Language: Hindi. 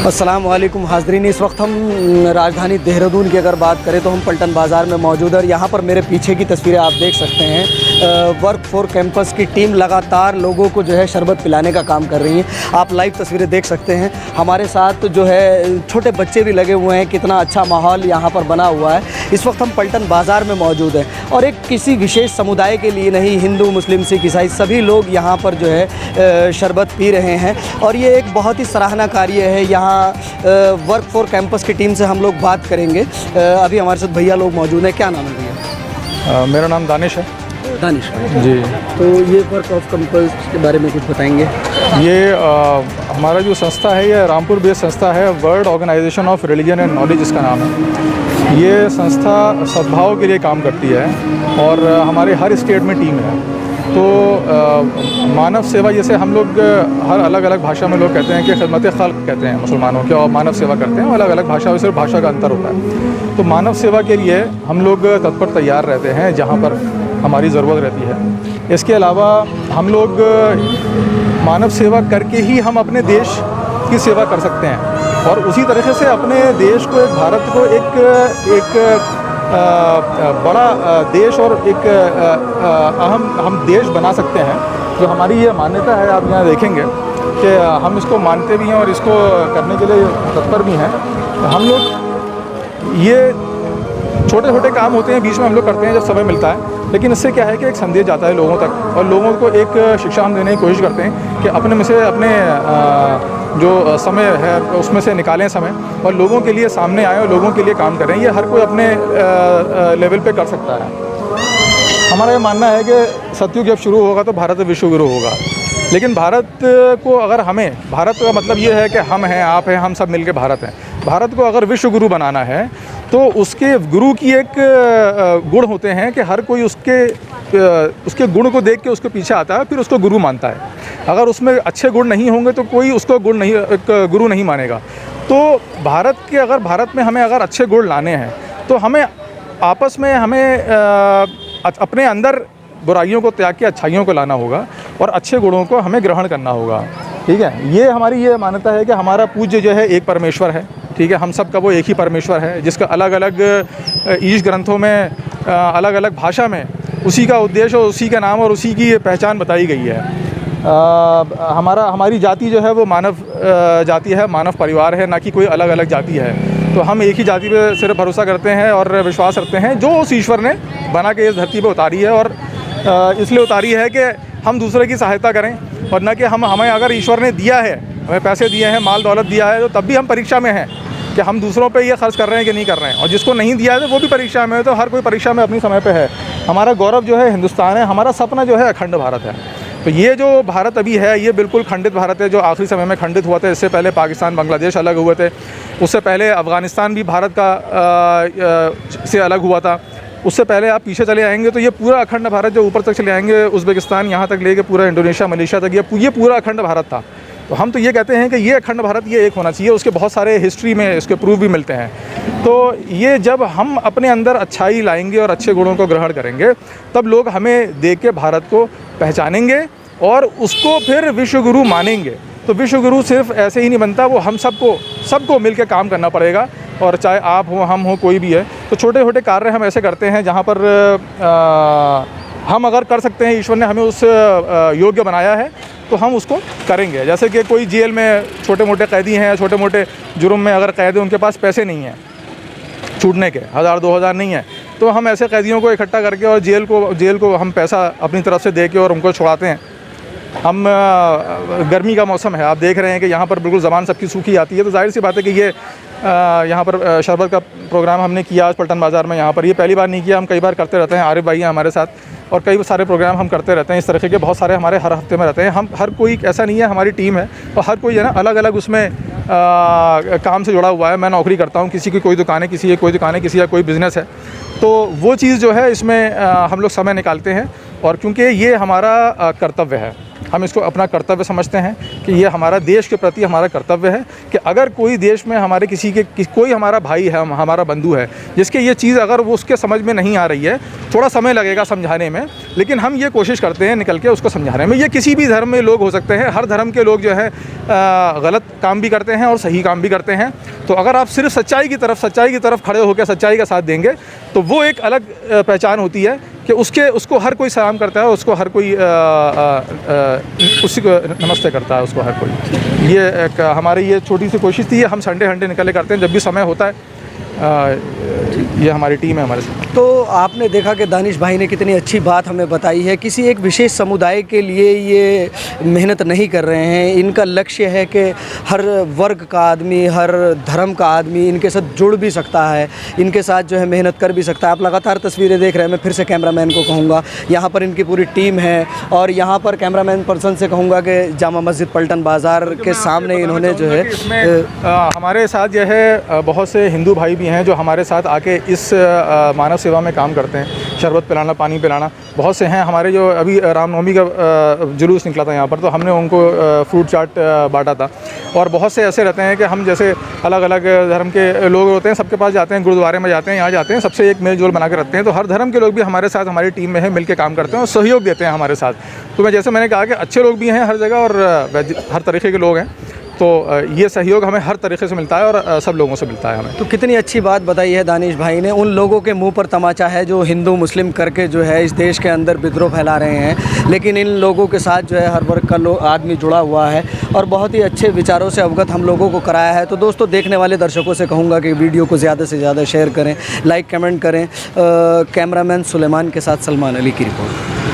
अस्सलाम वालेकुम हाज़रीन। इस वक्त हम राजधानी देहरादून की अगर बात करें तो हम पलटन बाज़ार में मौजूद है और यहाँ पर मेरे पीछे की तस्वीरें आप देख सकते हैं। वर्क फॉर कैंपस की टीम लगातार लोगों को जो है शरबत पिलाने का काम कर रही है। आप लाइव तस्वीरें देख सकते हैं। हमारे साथ जो है छोटे बच्चे भी लगे हुए हैं। कितना अच्छा माहौल यहाँ पर बना हुआ है। इस वक्त हम पलटन बाज़ार में मौजूद हैं और एक किसी विशेष समुदाय के लिए नहीं, हिंदू मुस्लिम सिख ईसाई सभी लोग यहाँ पर जो है शरबत पी रहे हैं और ये एक बहुत ही सराहना कार्य है। यहाँ वर्क फॉर कैंपस की टीम से हम लोग बात करेंगे। अभी हमारे साथ भैया लोग मौजूद हैं। क्या नाम है भैया? मेरा नाम दानिश है। दानिश जी। तो ये वर्क ऑफ कैंपस के बारे में कुछ बताएंगे? ये हमारा जो संस्था है ये रामपुर बेस्ड संस्था है। World organisation of religion and knowledge इसका नाम है। ये संस्था सद्भाव के लिए काम करती है और हमारे हर स्टेट में टीम है। तो मानव सेवा, जैसे हम लोग हर अलग अलग भाषा में लोग कहते हैं कि खिदमत खल्क कहते हैं मुसलमानों के, और मानव सेवा करते हैं। अलग अलग भाषा में सिर्फ भाषा का अंतर होता है। तो मानव सेवा के लिए हम लोग तत्पर तैयार रहते हैं जहाँ पर हमारी ज़रूरत रहती है। इसके अलावा हम लोग मानव सेवा करके ही हम अपने देश की सेवा कर सकते हैं और उसी तरीके से अपने देश को, एक भारत को एक बड़ा देश और एक अहम हम देश बना सकते हैं। जो हमारी ये मान्यता है, आप यहाँ देखेंगे कि हम इसको मानते भी हैं और इसको करने के लिए तत्पर भी हैं। हम लोग ये छोटे छोटे काम होते हैं बीच में हम लोग करते हैं जब समय मिलता है, लेकिन इससे क्या है कि एक संदेश जाता है लोगों तक और लोगों को एक शिक्षा हम देने की कोशिश करते हैं कि अपने में से अपने जो समय है उसमें से निकालें समय और लोगों के लिए सामने आएँ और लोगों के लिए काम करें। ये हर कोई अपने लेवल पे कर सकता है। हमारा ये मानना है कि सतयुग जब शुरू होगा तो भारत विश्व गुरु होगा, लेकिन भारत को अगर हमें, भारत का मतलब ये है कि हम हैं, आप हैं, हम सब मिलके भारत हैं। भारत को अगर विश्व गुरु बनाना है तो उसके गुरु की एक गुण होते हैं कि हर कोई उसके गुण को देख के उसके पीछे आता है, फिर उसको गुरु मानता है। अगर उसमें अच्छे गुण नहीं होंगे तो कोई उसको गुरु नहीं मानेगा। तो अगर भारत में हमें अगर अच्छे गुण लाने हैं तो हमें आपस में अपने अंदर बुराइयों को त्याग के अच्छाइयों को लाना होगा और अच्छे गुणों को हमें ग्रहण करना होगा। ठीक है, ये हमारी ये मान्यता है कि हमारा पूज्य जो है एक परमेश्वर है। ठीक है, हम सब का वो एक ही परमेश्वर है जिसका अलग अलग ईश ग्रंथों में अलग अलग भाषा में उसी का उद्देश्य और उसी का नाम और उसी की पहचान बताई गई है। हमारी जाति जो है वो मानव जाति है, मानव परिवार है, ना कि कोई अलग अलग जाति है। तो हम एक ही जाति पे सिर्फ भरोसा करते हैं और विश्वास रखते हैं जो उस ईश्वर ने बना के इस धरती पे उतारी है और इसलिए उतारी है कि हम दूसरे की सहायता करें और न कि हमें अगर ईश्वर ने दिया है, हमें पैसे दिए हैं, माल दौलत दिया है, तो तब भी हम परीक्षा में हैं कि हम दूसरों पे ये खर्च कर रहे हैं कि नहीं कर रहे हैं। और जिसको नहीं दिया है तो वो भी परीक्षा में है। तो हर कोई परीक्षा में अपनी समय पे है। हमारा गौरव जो है हिंदुस्तान है, हमारा सपना जो है अखंड भारत है। तो ये जो भारत अभी है ये बिल्कुल खंडित भारत है, जो आखिरी समय में खंडित हुआ था। इससे पहले पाकिस्तान बांग्लादेश अलग हुए थे, उससे पहले अफ़गानिस्तान भी भारत का से अलग हुआ था, उससे पहले आप पीछे चले आएंगे तो ये पूरा अखंड भारत जो ऊपर तक चले आएंगे, उज़्बेकिस्तान यहाँ तक लेके पूरा इंडोनेशिया मलेशिया तक ये पूरा अखंड भारत था। तो हम तो ये कहते हैं कि ये अखंड भारत ये एक होना चाहिए। उसके बहुत सारे हिस्ट्री में इसके प्रूफ भी मिलते हैं। तो ये जब हम अपने अंदर अच्छाई लाएंगे और अच्छे गुणों को ग्रहण करेंगे तब लोग हमें देख के भारत को पहचानेंगे और उसको फिर विश्व गुरु मानेंगे। तो विश्व गुरु सिर्फ ऐसे ही नहीं बनता, वो हम सबको मिल के काम करना पड़ेगा। और चाहे आप हो, हम हो, कोई भी है। तो छोटे छोटे कार्य हम ऐसे करते हैं जहाँ पर हम अगर कर सकते हैं, ईश्वर ने हमें उस योग्य बनाया है तो हम उसको करेंगे। जैसे कि कोई जेल में छोटे मोटे कैदी हैं, छोटे मोटे जुर्म में अगर कैद हैं, उनके पास पैसे नहीं हैं छूटने के, 1000-2000 नहीं है, तो हम ऐसे कैदियों को इकट्ठा करके और जेल को हम पैसा अपनी तरफ से दे के और उनको छुड़ाते हैं। हम गर्मी का मौसम है, आप देख रहे हैं कि यहाँ पर बिल्कुल ज़बान सबकी सूखी आती है। तो जाहिर सी बात है कि ये यहाँ पर शरबत का प्रोग्राम हमने किया आज पलटन बाज़ार में। यहाँ पर ये पहली बार नहीं किया, हम कई बार करते रहते हैं। आरिफ भाई हैं हमारे साथ और कई सारे प्रोग्राम हम करते रहते हैं। इस तरीके के बहुत सारे हमारे हर हफ्ते में रहते हैं। हम हर कोई ऐसा नहीं है, हमारी टीम है और हर कोई है ना अलग अलग उसमें काम से जुड़ा हुआ है। मैं नौकरी करता हूँ, किसी की कोई दुकान है, किसी की कोई दुकान है, किसी का कोई बिज़नेस है। तो वो चीज़ जो है इसमें हम लोग समय निकालते हैं और क्योंकि ये हमारा कर्तव्य है। हम इसको अपना कर्तव्य समझते हैं कि ये हमारा देश के प्रति हमारा कर्तव्य है कि अगर कोई देश में हमारे कोई हमारा भाई है, हमारा बंधु है, जिसके ये चीज़ अगर वो उसके समझ में नहीं आ रही है, थोड़ा समय लगेगा समझाने में, लेकिन हम ये कोशिश करते हैं निकल के उसको समझाने में। ये किसी भी धर्म में लोग हो सकते हैं, हर धर्म के लोग जो है गलत काम भी करते हैं और सही काम भी करते हैं। तो अगर आप सिर्फ सच्चाई की तरफ खड़े होकर सच्चाई का साथ देंगे तो वो एक अलग पहचान होती है कि उसको हर कोई सलाम करता है, उसको हर कोई उसी को नमस्ते करता है, उसको हर कोई। ये एक हमारी ये छोटी सी कोशिश थी, हम संडे निकले करते हैं जब भी समय होता है। ये हमारी टीम है हमारे साथ। तो आपने देखा कि दानिश भाई ने कितनी अच्छी बात हमें बताई है। किसी एक विशेष समुदाय के लिए ये मेहनत नहीं कर रहे हैं, इनका लक्ष्य है कि हर वर्ग का आदमी, हर धर्म का आदमी इनके साथ जुड़ भी सकता है, इनके साथ जो है मेहनत कर भी सकता है। आप लगातार तस्वीरें देख रहे हैं, मैं फिर से कैमरामैन को कहूँगा, यहाँ पर इनकी पूरी टीम है और यहाँ पर कैमरामैन पर्सन से कहूँगा कि जामा मस्जिद पलटन बाज़ार के सामने इन्होंने जो है हमारे साथ जो है बहुत से हिंदू भाई भी हैं जो हमारे साथ आके इस मानव सेवा में काम करते हैं, शरबत पिलाना, पानी पिलाना। बहुत से हैं हमारे जो अभी रामनवमी का जुलूस निकला था यहाँ पर, तो हमने उनको फ्रूट चाट बांटा था। और बहुत से ऐसे रहते हैं कि हम जैसे अलग अलग धर्म के लोग होते हैं, सबके पास जाते हैं, गुरुद्वारे में जाते हैं, यहाँ जाते हैं, सबसे एक मेल जोल बना के रखते हैं। तो हर धर्म के लोग भी हमारे साथ हमारी टीम में है, मिल के काम करते हैं और सहयोग देते हैं हमारे साथ। तो जैसे मैंने कहा कि अच्छे लोग भी हैं हर जगह और हर तरीके के लोग हैं, तो ये सहयोग हमें हर तरीके से मिलता है और सब लोगों से मिलता है हमें। तो कितनी अच्छी बात बताई है दानिश भाई ने। उन लोगों के मुंह पर तमाचा है जो हिंदू मुस्लिम करके जो है इस देश के अंदर विद्रोह फैला रहे हैं, लेकिन इन लोगों के साथ जो है हर वर्ग का आदमी जुड़ा हुआ है और बहुत ही अच्छे विचारों से अवगत हम लोगों को कराया है। तो दोस्तों, देखने वाले दर्शकों से कहूँगा कि वीडियो को ज़्यादा से ज़्यादा शेयर करें, लाइक कमेंट करें। कैमरामैन सुलेमान के साथ सलमान अली की रिपोर्ट।